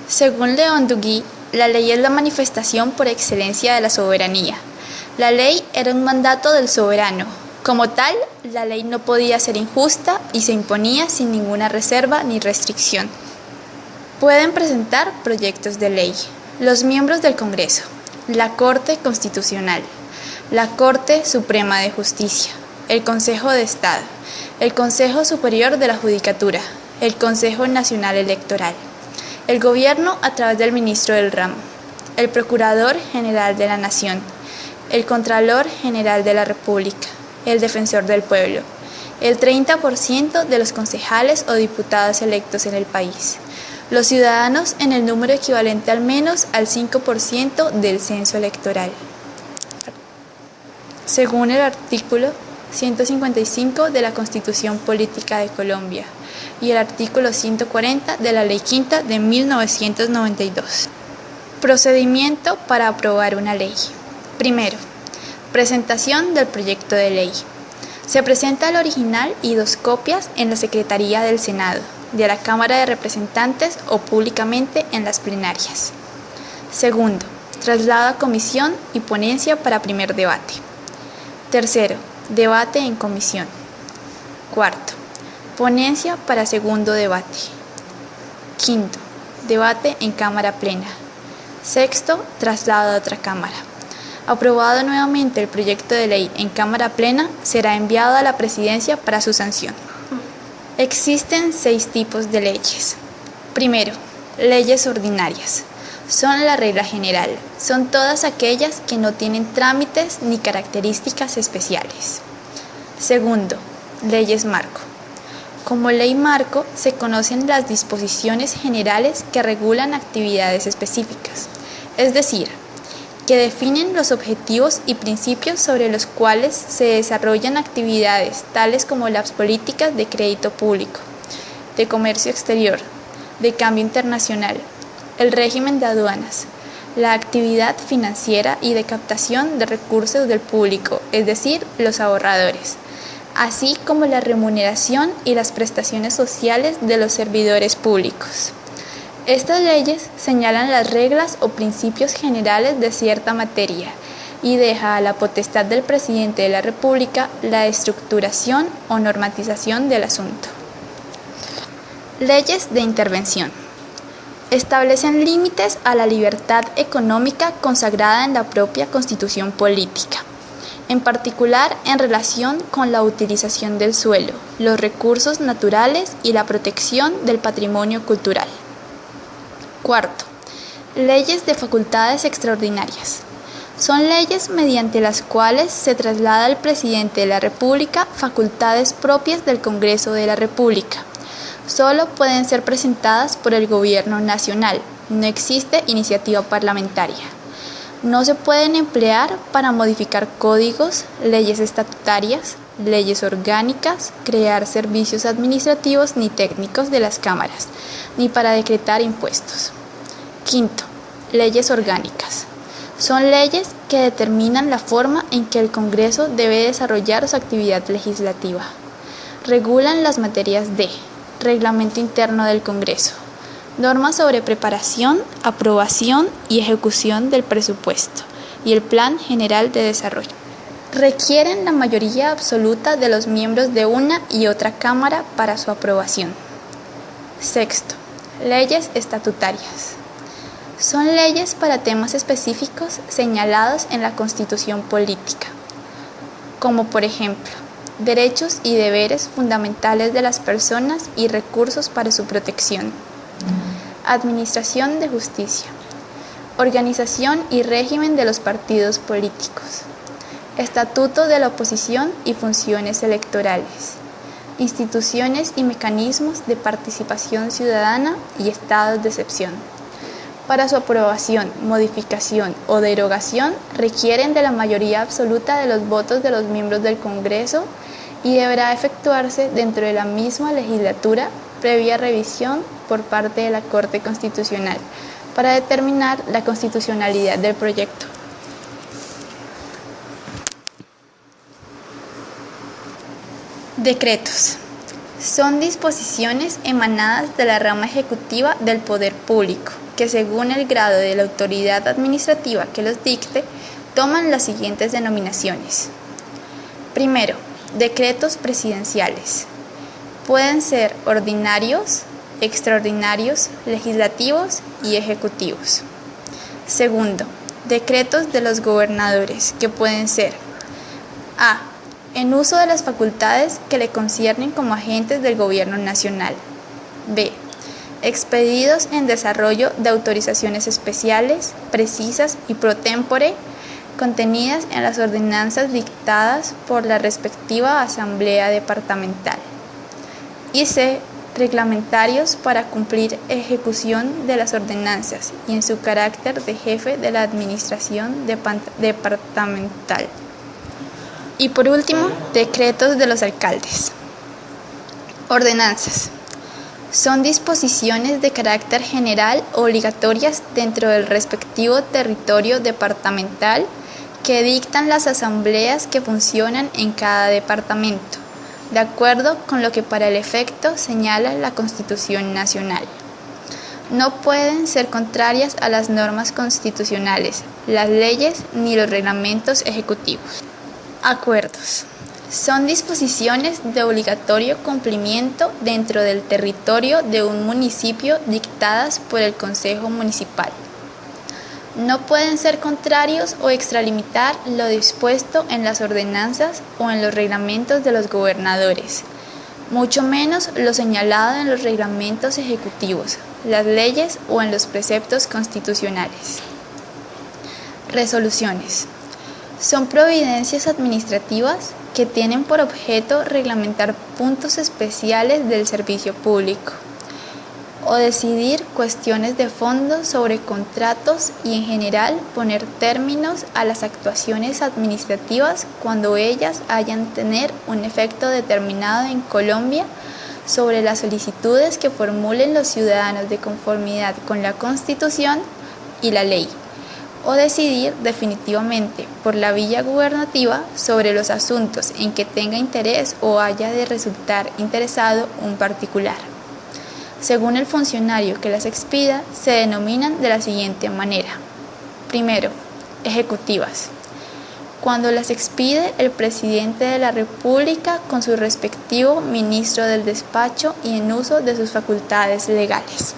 Según León Duguí, la ley es la manifestación por excelencia de la soberanía. La ley era un mandato del soberano. Como tal, la ley no podía ser injusta y se imponía sin ninguna reserva ni restricción. Pueden presentar proyectos de ley los miembros del Congreso, la Corte Constitucional, la Corte Suprema de Justicia, el Consejo de Estado, el Consejo Superior de la Judicatura, el Consejo Nacional Electoral, el Gobierno a través del Ministro del Ramo, el Procurador General de la Nación, el Contralor General de la República, el Defensor del Pueblo, el 30% de los concejales o diputados electos en el país, los ciudadanos en el número equivalente al menos al 5% del censo electoral. Según el artículo 155 de la Constitución Política de Colombia y el artículo 140 de la Ley Quinta de 1992. Procedimiento para aprobar una ley. Primero, presentación del proyecto de ley. Se presenta el original y 2 copias en la Secretaría del Senado, de la Cámara de Representantes o públicamente en las plenarias. Segundo, traslado a comisión y ponencia para primer debate. Tercero, debate en comisión. Cuarto, ponencia para segundo debate. Quinto, debate en Cámara Plena. Sexto, traslado a otra Cámara. Aprobado nuevamente el proyecto de ley en Cámara Plena, será enviado a la Presidencia para su sanción. Existen 6 tipos de leyes. Primero, leyes ordinarias. Son la regla general. Son todas aquellas que no tienen trámites ni características especiales. Segundo, leyes marco. Como ley marco se conocen las disposiciones generales que regulan actividades específicas, es decir, que definen los objetivos y principios sobre los cuales se desarrollan actividades tales como las políticas de crédito público, de comercio exterior, de cambio internacional, el régimen de aduanas, la actividad financiera y de captación de recursos del público, es decir, los ahorradores, así como la remuneración y las prestaciones sociales de los servidores públicos. Estas leyes señalan las reglas o principios generales de cierta materia y deja a la potestad del presidente de la República la estructuración o normatización del asunto. Leyes de intervención. Establecen límites a la libertad económica consagrada en la propia Constitución política, en particular en relación con la utilización del suelo, los recursos naturales y la protección del patrimonio cultural. Cuarto, leyes de facultades extraordinarias. Son leyes mediante las cuales se traslada al presidente de la República facultades propias del Congreso de la República. Solo pueden ser presentadas por el Gobierno Nacional. No existe iniciativa parlamentaria. No se pueden emplear para modificar códigos, leyes estatutarias, leyes orgánicas, crear servicios administrativos ni técnicos de las cámaras, ni para decretar impuestos. Quinto, leyes orgánicas. Son leyes que determinan la forma en que el Congreso debe desarrollar su actividad legislativa. Regulan las materias de reglamento interno del Congreso, normas sobre preparación, aprobación y ejecución del presupuesto y el Plan General de Desarrollo. Requieren la mayoría absoluta de los miembros de una y otra Cámara para su aprobación. Sexto, leyes estatutarias. Son leyes para temas específicos señalados en la Constitución política, como por ejemplo, derechos y deberes fundamentales de las personas y recursos para su protección. Administración de justicia. Organización y régimen de los partidos políticos. Estatuto de la oposición y funciones electorales. Instituciones y mecanismos de participación ciudadana y estados de excepción. Para su aprobación, modificación o derogación requieren de la mayoría absoluta de los votos de los miembros del Congreso y deberá efectuarse dentro de la misma legislatura previa revisión por parte de la Corte Constitucional para determinar la constitucionalidad del proyecto. Decretos. Son disposiciones emanadas de la rama ejecutiva del poder público, que según el grado de la autoridad administrativa que los dicte, toman las siguientes denominaciones. Primero, decretos presidenciales. Pueden ser ordinarios, extraordinarios, legislativos y ejecutivos. Segundo, decretos de los gobernadores, que pueden ser a. En uso de las facultades que le conciernen como agentes del Gobierno Nacional. B. Expedidos en desarrollo de autorizaciones especiales, precisas y pro tempore, contenidas en las ordenanzas dictadas por la respectiva Asamblea Departamental. Y C. Reglamentarios para cumplir ejecución de las ordenanzas y en su carácter de jefe de la administración departamental. Y por último, decretos de los alcaldes. Ordenanzas. Son disposiciones de carácter general obligatorias dentro del respectivo territorio departamental que dictan las asambleas que funcionan en cada departamento, de acuerdo con lo que para el efecto señala la Constitución Nacional. No pueden ser contrarias a las normas constitucionales, las leyes ni los reglamentos ejecutivos. Acuerdos. Son disposiciones de obligatorio cumplimiento dentro del territorio de un municipio dictadas por el Consejo Municipal. No pueden ser contrarios o extralimitar lo dispuesto en las ordenanzas o en los reglamentos de los gobernadores, mucho menos lo señalado en los reglamentos ejecutivos, las leyes o en los preceptos constitucionales. Resoluciones. Son providencias administrativas que tienen por objeto reglamentar puntos especiales del servicio público o decidir cuestiones de fondo sobre contratos y en general poner términos a las actuaciones administrativas cuando ellas hayan tener un efecto determinado en Colombia sobre las solicitudes que formulen los ciudadanos de conformidad con la Constitución y la ley, o decidir definitivamente por la vía gubernativa sobre los asuntos en que tenga interés o haya de resultar interesado un particular. Según el funcionario que las expida, se denominan de la siguiente manera. Primero, ejecutivas. Cuando las expide el presidente de la República con su respectivo ministro del despacho y en uso de sus facultades legales.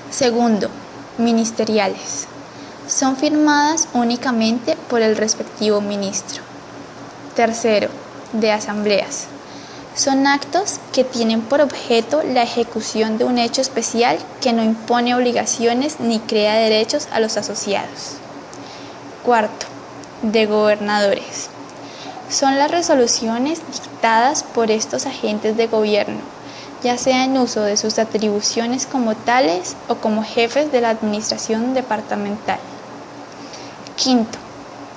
Segundo, ministeriales. Son firmadas únicamente por el respectivo ministro. Tercero, de asambleas. Son actos que tienen por objeto la ejecución de un hecho especial que no impone obligaciones ni crea derechos a los asociados. Cuarto, de gobernadores. Son las resoluciones dictadas por estos agentes de gobierno, ya sea en uso de sus atribuciones como tales o como jefes de la administración departamental. Quinto,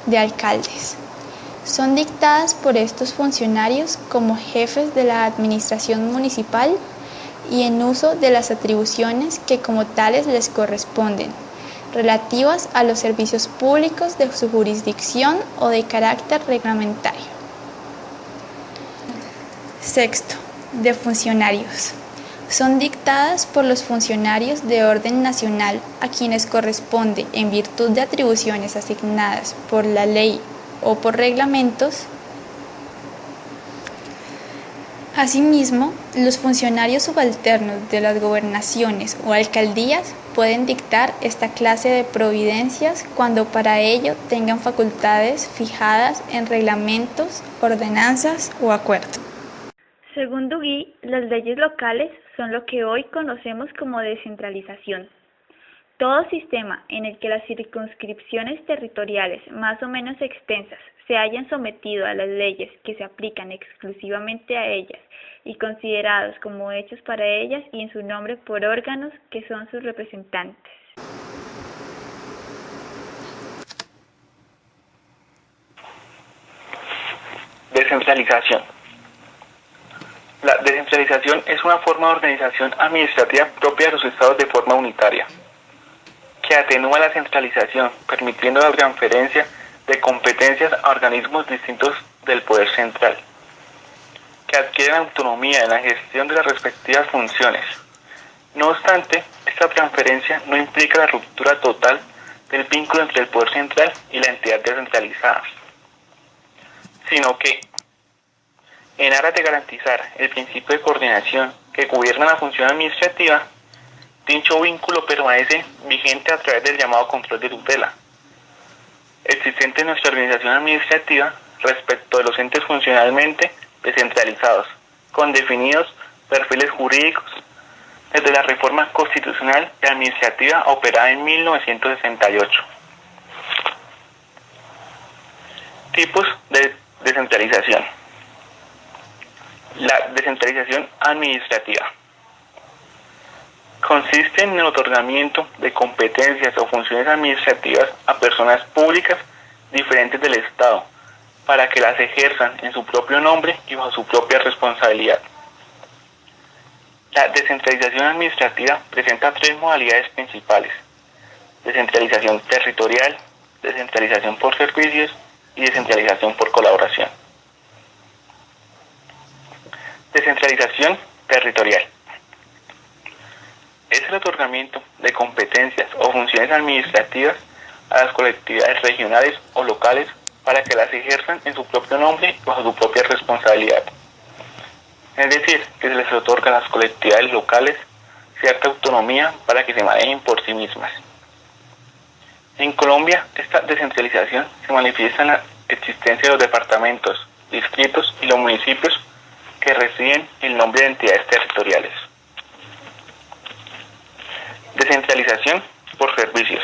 de alcaldes. Son dictadas por estos funcionarios como jefes de la administración municipal y en uso de las atribuciones que como tales les corresponden, relativas a los servicios públicos de su jurisdicción o de carácter reglamentario. Sexto, de funcionarios. Son dictadas por los funcionarios de orden nacional a quienes corresponde, en virtud de atribuciones asignadas por la ley o por reglamentos. Asimismo, los funcionarios subalternos de las gobernaciones o alcaldías pueden dictar esta clase de providencias cuando para ello tengan facultades fijadas en reglamentos, ordenanzas o acuerdos. Según Duguí, las leyes locales son lo que hoy conocemos como descentralización. Todo sistema en el que las circunscripciones territoriales más o menos extensas se hayan sometido a las leyes que se aplican exclusivamente a ellas y considerados como hechos para ellas y en su nombre por órganos que son sus representantes. Descentralización. La descentralización es una forma de organización administrativa propia de los estados de forma unitaria, que atenúa la centralización, permitiendo la transferencia de competencias a organismos distintos del poder central, que adquieren autonomía en la gestión de las respectivas funciones. No obstante, esta transferencia no implica la ruptura total del vínculo entre el poder central y la entidad descentralizada, sino que, en aras de garantizar el principio de coordinación que gobierna la función administrativa, dicho vínculo permanece vigente a través del llamado control de tutela, existente en nuestra organización administrativa respecto de los entes funcionalmente descentralizados, con definidos perfiles jurídicos desde la reforma constitucional y administrativa operada en 1968. Tipos de descentralización. La descentralización administrativa consiste en el otorgamiento de competencias o funciones administrativas a personas públicas diferentes del Estado para que las ejerzan en su propio nombre y bajo su propia responsabilidad. La descentralización administrativa presenta tres modalidades principales: descentralización territorial, descentralización por servicios y descentralización por colaboración. Descentralización territorial es el otorgamiento de competencias o funciones administrativas a las colectividades regionales o locales para que las ejerzan en su propio nombre y bajo su propia responsabilidad. Es decir, que se les otorga a las colectividades locales cierta autonomía para que se manejen por sí mismas. En Colombia, esta descentralización se manifiesta en la existencia de los departamentos, distritos y los municipios que reciben el nombre de entidades territoriales. Descentralización por servicios.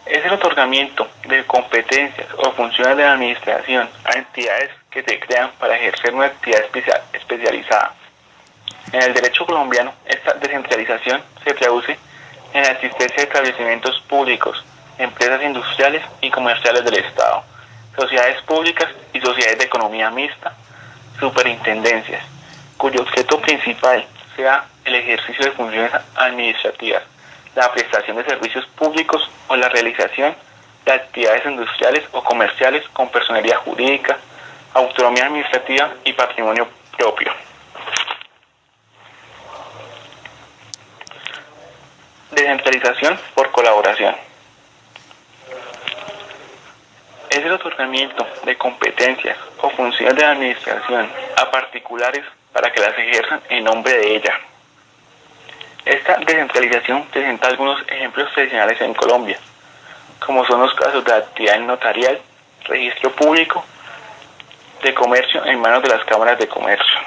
Es el otorgamiento de competencias o funciones de la administración a entidades que se crean para ejercer una actividad especializada. En el derecho colombiano, esta descentralización se traduce en la existencia de establecimientos públicos, empresas industriales y comerciales del Estado, sociedades públicas y sociedades de economía mixta, superintendencias, cuyo objeto principal sea el ejercicio de funciones administrativas, la prestación de servicios públicos o la realización de actividades industriales o comerciales con personería jurídica, autonomía administrativa y patrimonio propio. Descentralización por colaboración. Es el otorgamiento de competencias o funciones de la administración a particulares para que las ejerzan en nombre de ella. Esta descentralización presenta algunos ejemplos tradicionales en Colombia, como son los casos de actividad notarial, registro público de comercio en manos de las cámaras de comercio.